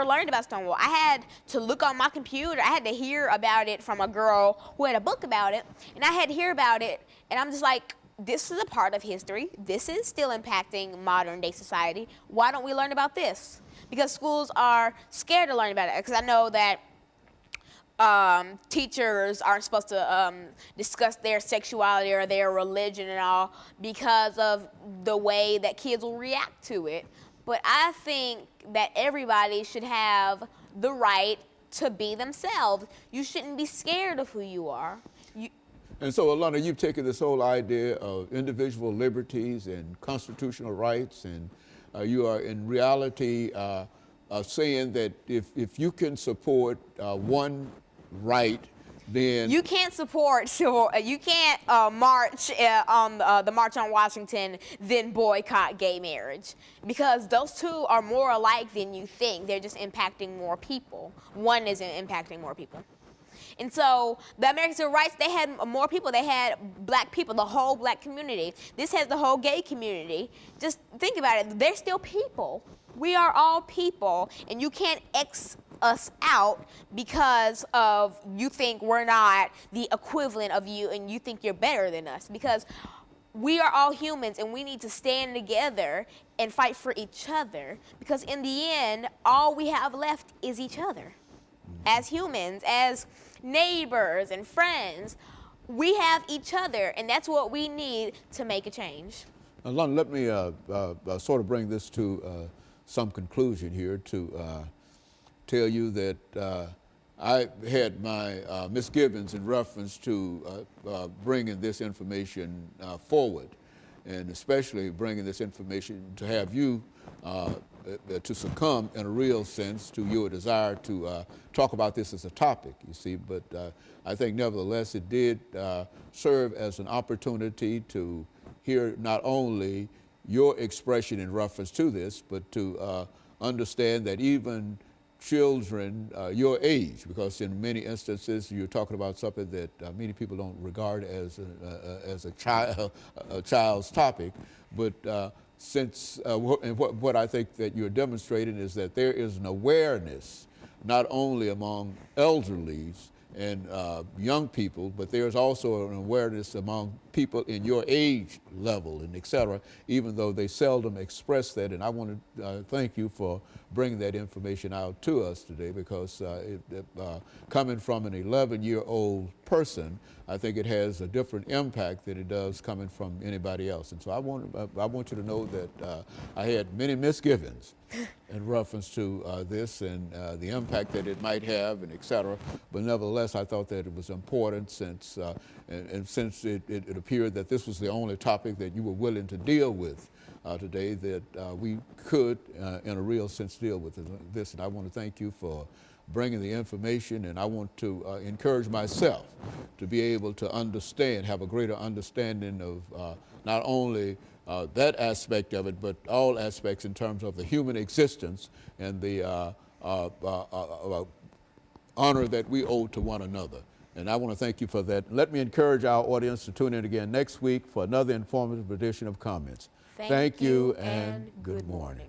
learned about Stonewall. I had to look on my computer. I had to hear about it from a girl who had a book about it, and I had to hear about it, and I'm just like, this is a part of history. This is still impacting modern day society. Why don't we learn about this? Because schools are scared to learn about it, because I know that teachers aren't supposed to discuss their sexuality or their religion and all because of the way that kids will react to it. But I think that everybody should have the right to be themselves. You shouldn't be scared of who you are. And so, Alana, you've taken this whole idea of individual liberties and constitutional rights, and you are in reality saying that if you can support one right, then you can't support civil. You can't march on the March on Washington, then boycott gay marriage, because those two are more alike than you think. They're just impacting more people. One isn't impacting more people. And so the American Civil Rights, they had more people. They had black people, the whole black community. This has the whole gay community. Just think about it. They're still people. We are all people, and you can't X us out because of you think we're not the equivalent of you and you think you're better than us, because we are all humans and we need to stand together and fight for each other, because in the end all we have left is each other. As humans, as neighbors and friends, we have each other, and that's what we need to make a change. Alana, let me sort of bring this to some conclusion here to tell you that I had my misgivings in reference to bringing this information forward, and especially bringing this information to have you to succumb in a real sense to your desire to talk about this as a topic, you see. But I think nevertheless it did serve as an opportunity to hear not only your expression in reference to this, but to understand that even children your age, because in many instances you're talking about something that many people don't regard as a child's topic, but since what I think that you're demonstrating is that there is an awareness not only among elderlies and young people, but there's also an awareness among people in your age level and et cetera, even though they seldom express that. And I want to thank you for bringing that information out to us today, because coming from an 11-year-old person, I think it has a different impact than it does coming from anybody else. And so I want you to know that I had many misgivings in reference to this and the impact that it might have and et cetera. But nevertheless, I thought that it was important since, and since it appeared that this was the only topic that you were willing to deal with today, that we could, in a real sense, deal with this. And I want to thank you for bringing the information, and I want to encourage myself to be able to understand, have a greater understanding of not only that aspect of it, but all aspects in terms of the human existence and the honor that we owe to one another. And I want to thank you for that. Let me encourage our audience to tune in again next week for another informative edition of Comments. Thank you and good morning.